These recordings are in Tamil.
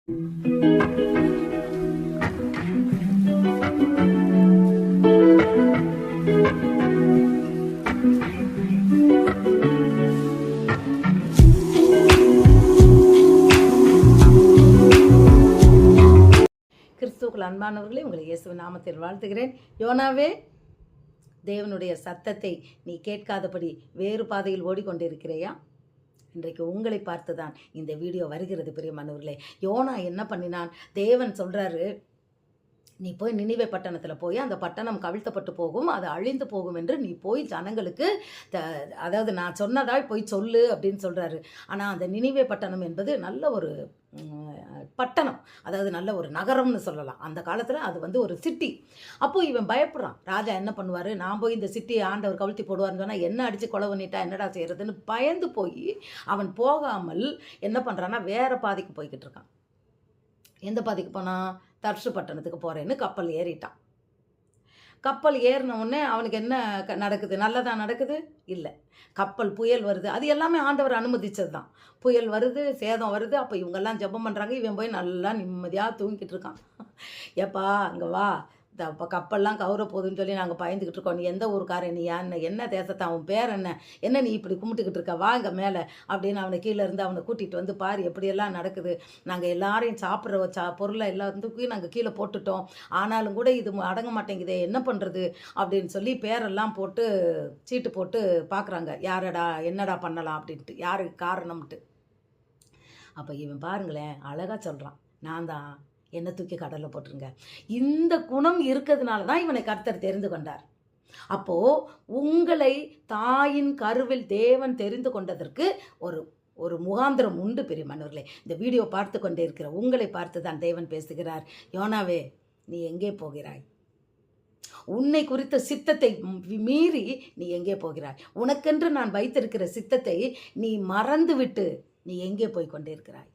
கிறிஸ்துவுக்குள் அன்பானவர்களே, உங்களை இயேசுவின் நாமத்தில் வாழ்த்துகிறேன். யோனாவே, தேவனுடைய சத்தத்தை நீ கேட்காதபடி வேறு பாதையில் ஓடிக்கொண்டிருக்கிறையா? இன்றைக்கு உங்களை பார்த்துதான் இந்த வீடியோ வருகிறது. பிரியமானவர்களே, யோனா என்ன பண்ணினான்? தேவன் சொல்றாரு, நீ போய் நினிவே பட்டணத்தில் போய் அந்த பட்டணம் கவிழ்த்தப்பட்டு போகும், அது அழிந்து போகும் என்று நீ போய் ஜனங்களுக்கு அதாவது நான் சொன்னதால் போய் சொல்லு அப்படின்னு சொல்கிறாரு. ஆனால் அந்த நினிவே பட்டணம் என்பது நல்ல ஒரு பட்டணம், அதாவது நல்ல ஒரு நகரம்னு சொல்லலாம். அந்த காலத்தில் அது வந்து ஒரு சிட்டி. அப்போது இவன் பயப்படுறான். ராஜா என்ன பண்ணுவார்? நான் போய் இந்த சிட்டியை ஆண்டவர் கவிழ்த்தி போடுவார்னு சொன்னால் என்ன அடித்து கொலை பண்ணிட்டா என்னடா செய்கிறதுன்னு பயந்து போய் அவன் போகாமல் என்ன பண்ணுறான்னா வேறு பாதைக்கு போய்கிட்டு இருக்கான். எந்த பாதைக்கு போனான்? தர்ஷு பட்டணத்துக்கு போகிறேன்னு கப்பல் ஏறிட்டான். கப்பல் ஏறினவுடனே அவனுக்கு என்ன நடக்குது? நல்லதாக நடக்குது? இல்லை. கப்பல் புயல் வருது. அது எல்லாமே ஆண்டவர் அனுமதிச்சது தான். புயல் வருது, சேதம் வருது. அப்போ இவங்கெல்லாம் ஜெபம் பண்ணுறாங்க. இவன் போய் நல்லா நிம்மதியாக தூங்கிட்டு இருக்கான். ஏப்பா அங்கே வா, இப்போ கப்பல்லாம் கவுர போகுதுன்னு சொல்லி நாங்கள் பயந்துக்கிட்டு இருக்கோம். நீ எந்த ஊருக்காரன்? நீ என்ன தேசத்தை? அவன் பேர் என்ன நீ இப்படி கும்பிட்டுக்கிட்டு இருக்க? வா இங்கே மேலே அப்படின்னு அவனை கீழே இருந்து அவனை கூட்டிகிட்டு வந்து பாரு எப்படியெல்லாம் நடக்குது. நாங்கள் எல்லாரையும் சாப்பிட்ற பொருளை எல்லாத்துக்கும் நாங்கள் கீழே போட்டுட்டோம். ஆனாலும் கூட இது அடங்க மாட்டேங்குதே, என்ன பண்ணுறது அப்படின்னு சொல்லி பேரெல்லாம் போட்டு சீட்டு போட்டு பார்க்குறாங்க. யாரடா என்னடா பண்ணலாம் அப்படின்ட்டு, யாருக்கு காரணம்ட்டு. அப்போ இவன் பாருங்களேன், அழகாக சொல்கிறான், நான் தான், என்ன தூக்கி கடலில் போட்டுருங்க. இந்த குணம் இருக்கிறதுனால தான் இவனை கர்த்தர் தெரிந்து கொண்டார். அப்போது உங்களை தாயின் கருவில் தேவன் தெரிந்து கொண்டதற்கு ஒரு முகாந்திரம் உண்டு. பெரியமானவர்களே, இந்த வீடியோ பார்த்து கொண்டே இருக்கிற உங்களை பார்த்து தான் தேவன் பேசுகிறார். யோனாவே, நீ எங்கே போகிறாய்? உன்னை குறித்த சித்தத்தை மீறி நீ எங்கே போகிறாய்? உனக்கென்று நான் வைத்திருக்கிற சித்தத்தை நீ மறந்துவிட்டு நீ எங்கே போய் கொண்டே இருக்கிறாய்?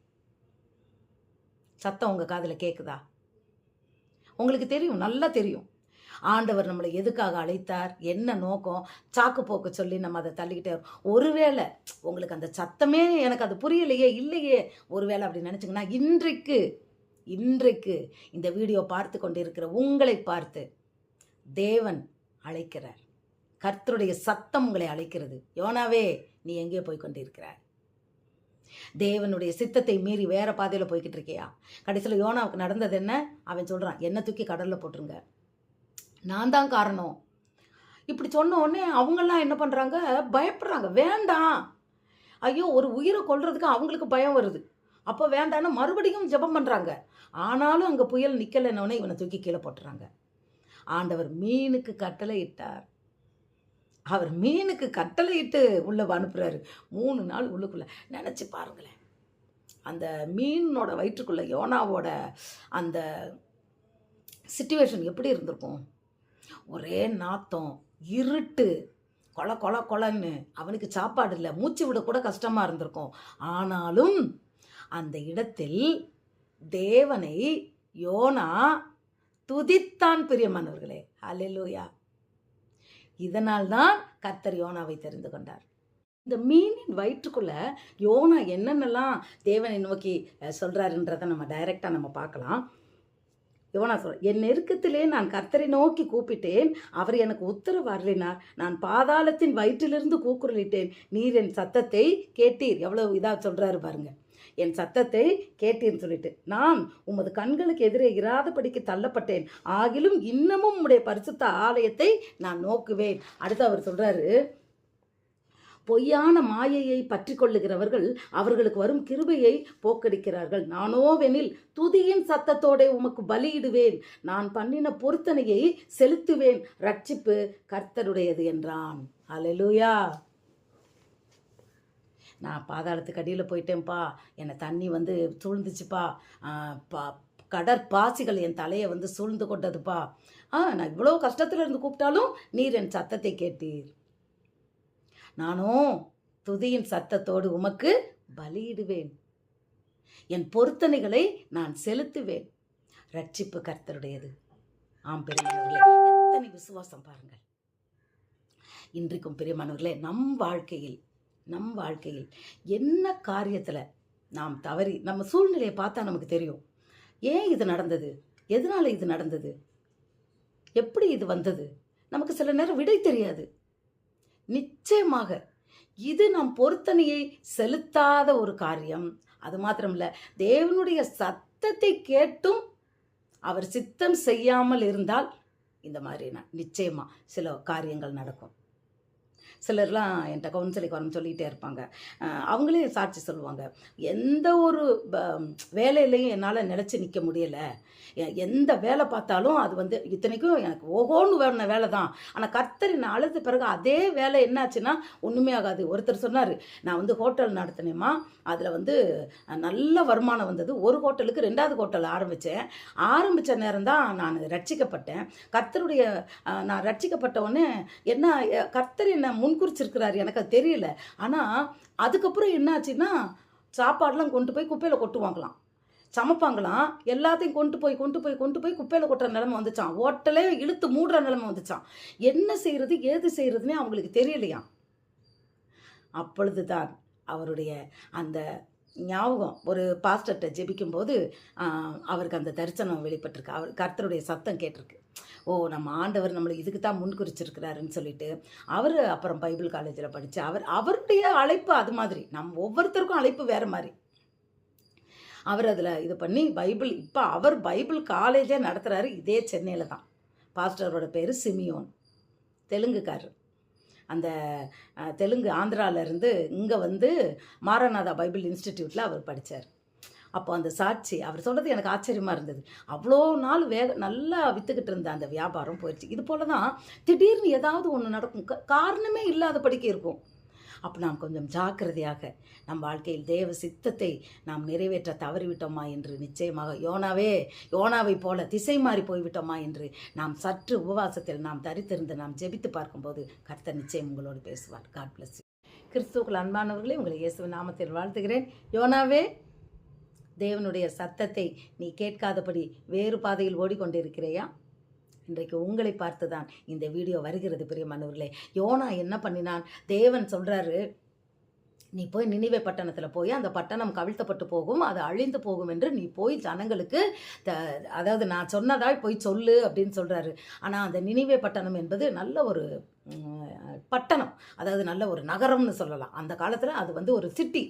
சத்தம் உங்கள் காதில் கேட்குதா? உங்களுக்கு தெரியும், நல்லா தெரியும் ஆண்டவர் நம்மளை எதுக்காக அழைத்தார், என்ன நோக்கம். சாக்கு போக்கு சொல்லி நம்ம அதை தள்ளிக்கிட்டே. ஒருவேளை உங்களுக்கு அந்த சத்தமே எனக்கு அது புரியலையே, இல்லையே, ஒருவேளை அப்படி நினச்சிங்கன்னா இன்றைக்கு இந்த வீடியோ பார்த்து கொண்டு இருக்கிற உங்களை பார்த்து தேவன் அழைக்கிறார். கர்த்தருடைய சத்தம் உங்களை அழைக்கிறது. யோனாவே, நீ எங்கே போய் கொண்டிருக்கிறாய்? தேவனுடைய சித்தத்தை மீறி வேற பாதையில் போய்கிட்டு இருக்கியா? கடைசியில் யோனாவுக்கு நடந்தது என்ன? அவன் சொல்கிறான், என்ன தூக்கி கடலில் போட்டுருங்க, நான் தான் காரணம். இப்படி சொன்ன உடனே அவங்கெல்லாம் என்ன பண்ணுறாங்க? பயப்படுறாங்க. வேண்டாம், ஐயோ, ஒரு உயிரை கொல்றதுக்கு அவங்களுக்கு பயம் வருது. அப்போ வேண்டான்னு மறுபடியும் ஜெபம் பண்ணுறாங்க. ஆனாலும் அங்கே புயல் நிற்கலைன்னொடனே இவனை தூக்கி கீழே போட்டுறாங்க. ஆண்டவர் மீனுக்கு கட்டளை இட்டார். அவர் மீனுக்கு கட்டளையிட்டு உள்ளே அனுப்புகிறாரு. 3 நாள் உள்ளுக்குள்ளே. நினச்சி பாருங்களேன், அந்த மீனோட வயிற்றுக்குள்ளே யோனாவோட அந்த சிச்சுவேஷன் எப்படி இருந்திருக்கும்? ஒரே நாத்தம், இருட்டு, கொலன்னு. அவனுக்கு சாப்பாடு இல்லை, மூச்சு விட கூட கஷ்டமாக இருந்திருக்கும். ஆனாலும் அந்த இடத்தில் தேவனை யோனா துதித்தான். பிரியமானவர்களே, அல்லேலூயா. இதனால்தான் கர்த்தர் யோனாவை தெரிந்து கொண்டார். இந்த மீனின் வயிற்றுக்குள்ள யோனா என்னென்னலாம் தேவனை நோக்கி சொல்றாருன்றதை நம்ம டைரக்டாக நம்ம பார்க்கலாம். யோனா என் நெருக்கத்திலே நான் கர்த்தரை நோக்கி கூப்பிட்டேன், அவர் எனக்கு உத்தரவு அருளினார். நான் பாதாளத்தின் வயிற்றிலிருந்து கூக்குரலிட்டேன், நீர் என் சத்தத்தை கேட்டீர். எவ்வளவு இதாக சொல்றாரு பாருங்க. என் சத்தத்தை கேட்டீர்னு சொல்லிட்டு, நான் உமது கண்களுக்கு எதிரே இராதபடிக்கு தள்ளப்பட்டேன், ஆகிலும் இன்னமும் உம்முடைய பரிசுத்த ஆலயத்தை நான் நோக்குவேன். அடுத்து அவர் சொல்றாரு, பொய்யான மாயையை பற்றி கொள்ளுகிறவர்கள் அவர்களுக்கு வரும் கிருபையை போக்கடிக்கிறார்கள். நானோவெனில் துதியின் சத்தத்தோட உமக்கு பலியிடுவேன், நான் பண்ணின பொருத்தனையை செலுத்துவேன், ரட்சிப்பு கர்த்தருடையது என்றான். அல்லேலூயா. நான் பாதாளத்துக்கு அடியில் போயிட்டேன்ப்பா, என்னை தண்ணி வந்து சூழ்ந்துச்சுப்பா, கடற்பாசிகள் என் தலையை வந்து சூழ்ந்து கொண்டதுப்பா. நான் இவ்வளோ கஷ்டத்தில் இருந்து கூப்பிட்டாலும் நீர் என் சத்தத்தை கேட்டீர். நானும் துதியின் சத்தத்தோடு உமக்கு பலியிடுவேன், என் பொருத்தனைகளை நான் செலுத்துவேன், ரட்சிப்பு கர்த்தருடையது. ஆம் பெரியமானவர்களே, எத்தனை விசுவாசம் பாருங்கள். இன்றைக்கும் பெரியமானவர்களே, நம் வாழ்க்கையில் என்ன காரியத்தில் நாம் தவறி நம்ம சூழ்நிலையை பார்த்தா நமக்கு தெரியும். ஏன் இது நடந்தது? எதனால இது நடந்தது? எப்படி இது வந்தது? நமக்கு சில நேரம் விடை தெரியாது. நிச்சயமாக இது நம் பொருத்தனையை செலுத்தாத ஒரு காரியம். அது மாத்திரமில்ல, தேவனுடைய சத்தத்தை கேட்டும் அவர் சித்தம் செய்யாமல் இருந்தால் இந்த மாதிரி நிச்சயமா சில காரியங்கள் நடக்கும். சிலர்லாம் என்கிட்ட கவுன்சிலிங் வரணும்னு சொல்லிகிட்டே இருப்பாங்க. அவங்களே சாட்சி சொல்லுவாங்க, எந்த ஒரு வேலையிலையும் என்னால் நிலச்சி நிற்க முடியலை. எந்த வேலை பார்த்தாலும் அது வந்து இத்தனைக்கும் எனக்கு ஓஹோன்னு வேணுன வேலை தான். ஆனால் கர்த்தர் நான் அழுத பிறகு அதே வேலை என்னாச்சுன்னா ஒன்றுமே ஆகாது. ஒருத்தர் சொன்னார், நான் வந்து ஹோட்டல் நடத்தினேம்மா, அதில் வந்து நல்ல வருமானம் வந்தது. ஒரு ஹோட்டலுக்கு 2வது ஹோட்டல் ஆரம்பித்த நேரம் தான் நான் ரட்சிக்கப்பட்டேன். கர்த்தருடைய நான் ரட்சிக்கப்பட்ட உடனே என்ன கர்த்தர் என்ன முன்குறிச்சிருக்கிறாரு எனக்கு அது தெரியல. ஆனால் அதுக்கப்புறம் என்னாச்சுன்னா சாப்பாடெலாம் கொண்டு போய் குப்பையில் கொட்டுவாங்களாம், சமைப்பாங்களாம். எல்லாத்தையும் கொண்டு போய் குப்பையில் கொட்டுற நிலைமை வந்துச்சான். ஹோட்டலே இழுத்து மூடுற நிலைமை வந்துச்சான். என்ன செய்கிறது ஏது செய்கிறதுனே அவங்களுக்கு தெரியலையாம். அப்பொழுது தான் அவருடைய அந்த ஞாபகம், ஒரு பாஸ்டர்கிட்ட ஜெபிக்கும்போது அவருக்கு அந்த தரிசனம் வெளிப்பட்டிருக்கு. அவர் கர்த்தருடைய சத்தம் கேட்டிருக்கு. ஓ, நம்ம ஆண்டவர் நம்மளை இதுக்கு தான் முன்குறிச்சிருக்கிறாருன்னு சொல்லிட்டு அவர் அப்புறம் பைபிள் காலேஜில் படித்து அவருடைய அழைப்பு அது மாதிரி. நம்ம ஒவ்வொருத்தருக்கும் அழைப்பு வேறு மாதிரி. அவர் அதில் இது பண்ணி இப்போ அவர் பைபிள் காலேஜே நடத்துகிறாரு. இதே சென்னையில் தான். பாஸ்டரோட பேர் சிமியோன், தெலுங்குக்காரர். அந்த தெலுங்கு ஆந்திராவிலேருந்து இங்கே வந்து மாரநாதா பைபிள் இன்ஸ்டிடியூட்டில் அவர் படித்தார். அப்போ அந்த சாட்சி அவர் சொல்கிறது எனக்கு ஆச்சரியமாக இருந்தது. அவ்வளோ நாள் நல்லா விற்றுக்கிட்டு இருந்த அந்த வியாபாரம் போயிடுச்சு. இது போல தான் திடீர்னு ஏதாவது ஒன்று நடக்கும், காரணமே இல்லாதபடிக்கு இருக்கும். அப்போ நாம் கொஞ்சம் ஜாக்கிரதையாக நம் வாழ்க்கையில் தேவ சித்தத்தை நாம் நிறைவேற்ற தவறிவிட்டோமா என்று நிச்சயமாக யோனாவை போல திசை மாறி போய்விட்டோமா என்று நாம் சற்று உபவாசத்தில் நாம் தரித்திருந்து நாம் ஜெபித்து பார்க்கும்போது கர்த்தர் நிச்சயம் உங்களோடு பேசுவார். God bless you. கிறிஸ்துவுக்குள் அன்பானவர்களே, உங்களை இயேசுவின் நாமத்தில் வாழ்த்துகிறேன். யோனாவே, தேவனுடைய சத்தத்தை நீ கேட்காதபடி வேறு பாதையில் ஓடிக்கொண்டிருக்கிறையா? இன்றைக்கு உங்களை பார்த்து தான் இந்த வீடியோ வருகிறது. பிரியமானவர்களே, யோனா என்ன பண்ணினான்? தேவன் சொல்கிறாரு, நீ போய் நினிவே பட்டணத்தில் போய் அந்த பட்டணம் கவிழ்த்தப்பட்டு போகும், அது அழிந்து போகும் என்று நீ போய் ஜனங்களுக்கு அதாவது நான் சொன்னதாய் போய் சொல்லு அப்படின்னு சொல்கிறாரு. ஆனால் அந்த நினிவே பட்டணம் என்பது நல்ல ஒரு பட்டணம், அதாவது நல்ல ஒரு நகரம்னு சொல்லலாம். அந்த காலத்தில் அது வந்து ஒரு சிட்டி.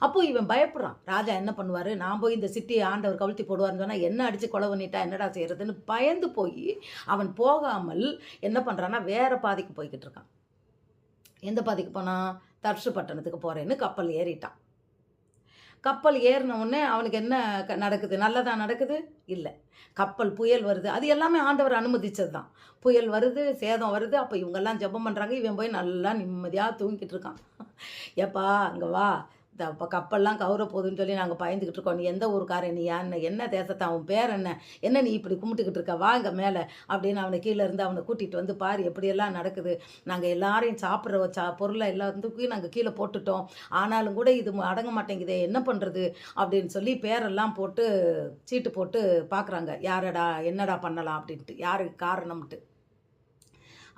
அப்போது இவன் பயப்படுறான். ராஜா என்ன பண்ணுவார், நான் போய் இந்த சிட்டியை ஆண்டவர் கவிழ்த்தி போடுவார்னு சொன்னால் என்ன அடித்து கொலை பண்ணிட்டா என்னடா செய்கிறதுன்னு பயந்து போய் அவன் போகாமல் என்ன பண்ணுறான்னா வேறு பாதைக்கு போய்கிட்டு இருக்கான். எந்த பாதைக்கு போனான்? தர்ஷு பட்டணத்துக்கு போகிறேன்னு கப்பல் ஏறிட்டான். கப்பல் ஏறின உடனே அவனுக்கு என்ன நடக்குது? நல்லதாக நடக்குது? இல்லை. கப்பல் புயல் வருது. அது எல்லாமே ஆண்டவர் அனுமதிச்சது தான். புயல் வருது, சேதம் வருது. அப்போ இவங்கெல்லாம் ஜெபம் பண்ணுறாங்க. இவன் போய் நல்லா நிம்மதியாக தூங்கிட்டு இருக்கான். ஏப்பா அங்கே வா, இப்போ கப்பல்லாம் கவுர போகுதுன்னு சொல்லி நாங்கள் பயந்துக்கிட்டு இருக்கோம். நீ எந்த ஊருக்காரன், நீ என்ன தேசத்தை, அவன் பேர் என்ன நீ இப்படி கும்பிட்டுக்கிட்டு இருக்க, வாங்க மேலே அப்படின்னு அவனை கீழே இருந்து அவனை கூட்டிகிட்டு வந்து பாரு எப்படியெல்லாம் நடக்குது. நாங்கள் எல்லாரையும் சாப்பிட்ற பொருளை எல்லாத்துக்கும் நாங்கள் கீழே போட்டுட்டோம், ஆனாலும் கூட இது அடங்க மாட்டேங்குதே, என்ன பண்ணுறது அப்படின்னு சொல்லி பேரெல்லாம் போட்டு சீட்டு போட்டு பார்க்குறாங்க. யாரடா என்னடா பண்ணலாம் அப்படின்ட்டு, யாருக்கு காரணம்ட்டு.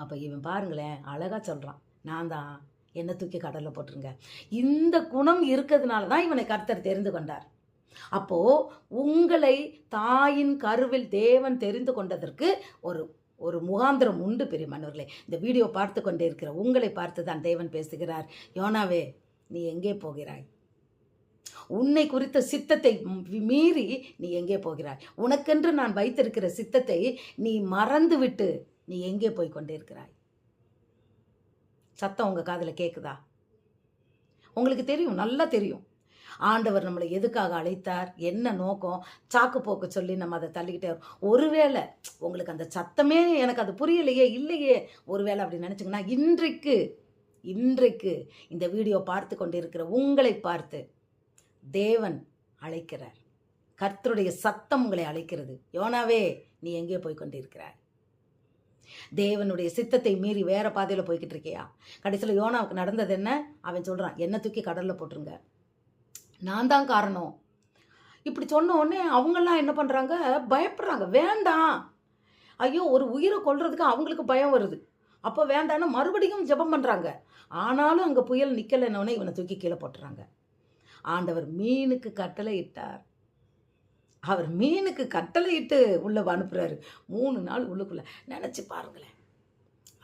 அப்போ இவன் பாருங்களேன் அழகாக சொல்கிறான், நான் தான், என்ன தூக்கி கடலில் போட்டுருங்க. இந்த குணம் இருக்கிறதுனால தான் இவனை கர்த்தர் தெரிந்து கொண்டார். அப்போது உங்களை தாயின் கருவில் தேவன் தெரிந்து கொண்டதற்கு ஒரு முகாந்திரம் உண்டு. பெரியமானவர்களே, இந்த வீடியோ பார்த்து கொண்டே இருக்கிற உங்களை பார்த்து தான் தேவன் பேசுகிறார். யோனாவே, நீ எங்கே போகிறாய்? உன்னை குறித்த சித்தத்தை மீறி நீ எங்கே போகிறாய்? உனக்கென்று நான் வைத்திருக்கிற சித்தத்தை நீ மறந்துவிட்டு நீ எங்கே போய் கொண்டே இருக்கிறாய்? சத்தம் உங்கள் காதில் கேட்குதா? உங்களுக்கு தெரியும், நல்லா தெரியும் ஆண்டவர் நம்மளை எதுக்காக அழைத்தார், என்ன நோக்கம். சாக்கு போக்கு சொல்லி நம்ம அதை தள்ளிக்கிட்டே வரும். ஒருவேளை உங்களுக்கு அந்த சத்தமே எனக்கு அது புரியலையே, இல்லையே, ஒருவேளை அப்படி நினச்சிங்கன்னா இன்றைக்கு இந்த வீடியோ பார்த்து கொண்டிருக்கிற உங்களை பார்த்து தேவன் அழைக்கிறார். கர்த்தருடைய சத்தம் உங்களை அழைக்கிறது. யோனாவே, நீ எங்கே போய் கொண்டிருக்கிறாய்? தேவனுடைய சித்தத்தை மீறி வேற பாதையில் போய்கிட்டு இருக்கியா? கடைசியில் யோனாவுக்கு நடந்தது என்ன? அவன் சொல்கிறான், என்ன தூக்கி கடலில் போட்டுருங்க, நான் தான் காரணம். இப்படி சொன்ன உடனே அவங்கெல்லாம் என்ன பண்ணுறாங்க? பயப்படுறாங்க. வேண்டாம், ஐயோ, ஒரு உயிரை கொல்றதுக்கு அவங்களுக்கு பயம் வருது. அப்போ வேண்டான்னு மறுபடியும் ஜெபம் பண்ணுறாங்க. ஆனாலும் அங்கே புயல் நிற்கலைன்னொடனே இவனை தூக்கி கீழே போட்டுறாங்க. ஆண்டவர் மீனுக்கு கட்டளையிட்டார். அவர் மீனுக்கு கட்டளையிட்டு உள்ள அனுப்புறாரு. 3 நாள் உள்ளுக்குள்ள. நினச்சி பாருங்களேன்,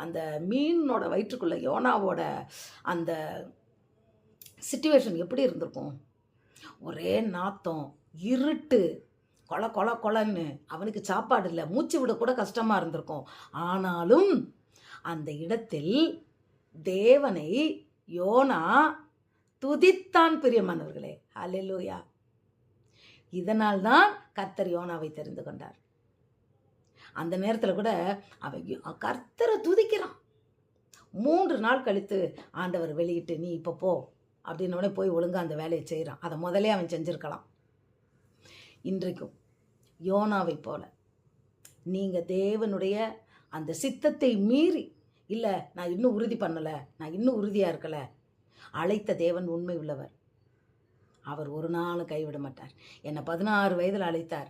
அந்த மீனோட வயிற்றுக்குள்ள யோனாவோட அந்த சிச்சுவேஷன் எப்படி இருந்திருக்கும்? ஒரே நாத்தம், இருட்டு, கொல கொல கொலன்னு. அவனுக்கு சாப்பாடு இல்லை, மூச்சு விட கூட கஷ்டமாக இருந்திருக்கும். ஆனாலும் அந்த இடத்தில் தேவனை யோனா துதித்தான். பிரியமானவர்களே, ஹல்லேலூயா. இதனால் தான் கர்த்தர் யோனாவை தெரிந்து கொண்டார். அந்த நேரத்தில் கூட அவன் கர்த்தரை துதிக்கிறான். 3 நாள் கழித்து ஆண்டவர் வெளியிட்டு, நீ இப்போ போ அப்படின்னோடனே போய் ஒழுங்காக அந்த வேலையை செய்கிறான். அதை முதலே அவன் செஞ்சுருக்கலாம். இன்றைக்கும் யோனாவை போல நீங்கள் தேவனுடைய அந்த சித்தத்தை மீறி, இல்லை நான் இன்னும் உறுதி பண்ணலை, நான் இன்னும் உறுதியாக இருக்கலை, அழைத்த தேவன் உண்மை உள்ளவர். அவர் ஒரு நாளும் கைவிட மாட்டார். என்னை 16 வயதில் அழைத்தார்.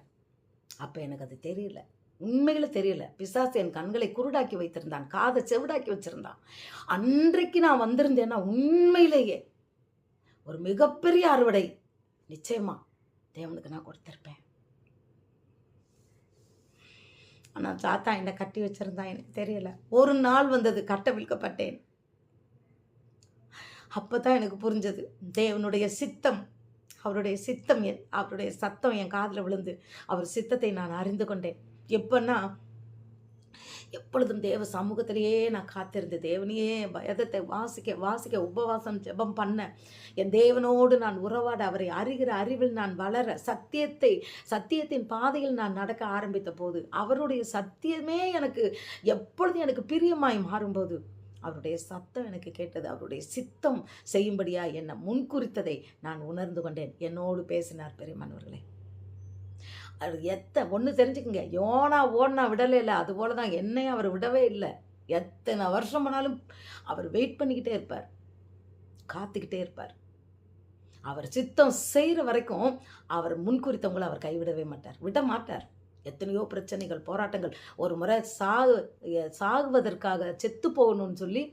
அப்போ எனக்கு அது தெரியல, உண்மையில் தெரியல. பிசாசு என் கண்களை குருடாக்கி வைத்திருந்தான், காதை செவிடாக்கி வச்சிருந்தான். அன்றைக்கு நான் வந்திருந்தேன்னா உண்மையிலேயே ஒரு மிகப்பெரிய அறுவடை நிச்சயமா தேவனுக்கு நான் கொடுத்திருப்பேன். ஆனால் சாத்தா என்னை கட்டி வச்சிருந்தான், எனக்கு தெரியல. ஒரு நாள் வந்தது, கட்டவிழ்க்கப்பட்டேன். அப்போ தான் எனக்கு புரிஞ்சது தேவனுடைய சித்தம். அவருடைய சித்தம், அவருடைய சத்தம் என் காதில் விழுந்து அவர் சித்தத்தை நான் அறிந்து கொண்டேன். எப்பன்னா, எப்பொழுதும் தேவ சமூகத்திலேயே நான் காத்திருந்து தேவனையே வேதத்தை வாசிக்க உபவாசம் ஜெபம் பண்ண, என் தேவனோடு நான் உறவாட, அவரை அறிகிற அறிவில் நான் வளர, சத்தியத்தின் பாதையில் நான் நடக்க ஆரம்பித்த போது, அவருடைய சத்தியமே எப்பொழுதும் எனக்கு பிரியமாய் மாறும்போது அவருடைய சத்தம் எனக்கு கேட்டது. அவருடைய சித்தம் செய்யும்படியா என்னை முன்குறித்ததை நான் உணர்ந்து கொண்டேன். என்னோடு பேசினார். பெரியமானவர்களே, அது ஒன்று தெரிஞ்சுக்குங்க, யோனா ஓடனா விடவே இல்லை, அதுபோல தான் என்னையும் அவர் விடவே இல்லை. எத்தனை வருஷம் போனாலும் அவர் வெயிட் பண்ணிக்கிட்டே இருப்பார், காத்துக்கிட்டே இருப்பார். அவர் சித்தம் செய்கிற வரைக்கும் அவர் முன்குறித்தவங்களை அவர் கைவிடவே மாட்டார், விட மாட்டார். எத்தனையோ பிரச்சனைகள், போராட்டங்கள். ஒரு முறை சாகுவதற்காக செத்து போகணும்னு சொல்லி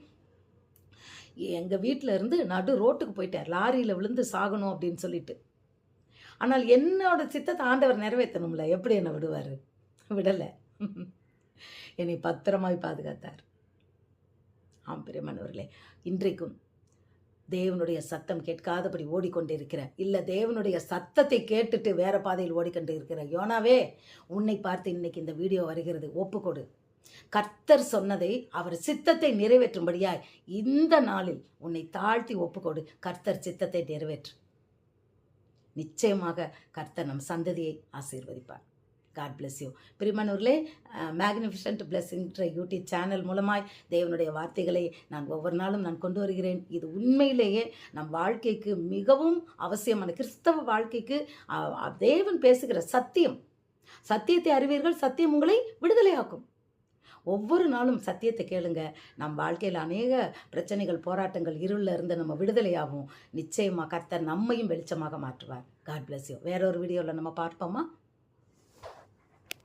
எங்கள் வீட்டில் இருந்து நடு ரோட்டுக்கு போயிட்டார், லாரியில் விழுந்து சாகணும் அப்படின்னு சொல்லிட்டு. ஆனால் என்னோட சித்தத்தை ஆண்டவர் நிறைவேற்றணும்ல, எப்படி என்னை விடுவார்? விடலை, என்னை பத்திரமாய் பாதுகாத்தார். ஆம் பிரியமானவர்களே, இன்றைக்கும் தேவனுடைய சத்தம் கேட்காதபடி ஓடிக்கொண்டிருக்கிற, இல்லை தேவனுடைய சத்தத்தை கேட்டுட்டு வேற பாதையில் ஓடிக்கொண்டு இருக்கிற யோனாவே, உன்னை பார்த்து இன்னைக்கு இந்த வீடியோ வருகிறது. ஒப்புக்கொடு. கர்த்தர் சொன்னதை, அவர் சித்தத்தை நிறைவேற்றும்படியாய் இந்த நாளில் உன்னை தாழ்த்தி ஒப்புக்கொடு. கர்த்தர் சித்தத்தை நிறைவேற்று. நிச்சயமாக கர்த்தர் நம் சந்ததியை ஆசீர்வதிப்பார். God bless you. பிரியமானவர்களே, மேக்னிஃபிஷன்ட் பிளெஸிங்ன்ற யூடியூப் சேனல் மூலமாய் தேவனுடைய வார்த்தைகளை நான் ஒவ்வொரு நாளும் நான் கொண்டு வருகிறேன். இது உண்மையிலேயே நம் வாழ்க்கைக்கு மிகவும் அவசியமான, கிறிஸ்தவ வாழ்க்கைக்கு தேவன் பேசுகிற சத்தியம். சத்தியத்தை அறிவீர்கள், சத்தியம் உங்களை விடுதலையாக்கும். ஒவ்வொரு நாளும் சத்தியத்தை கேளுங்க. நம் வாழ்க்கையில் அநேக பிரச்சனைகள், போராட்டங்கள், இருளில் இருந்து நம்ம விடுதலையாகும். நிச்சயமாக கர்த்தர் நம்மையும் வெளிச்சமாக மாற்றுவார். God bless you. வேற ஒரு வீடியோவில் நம்ம பார்ப்போமா?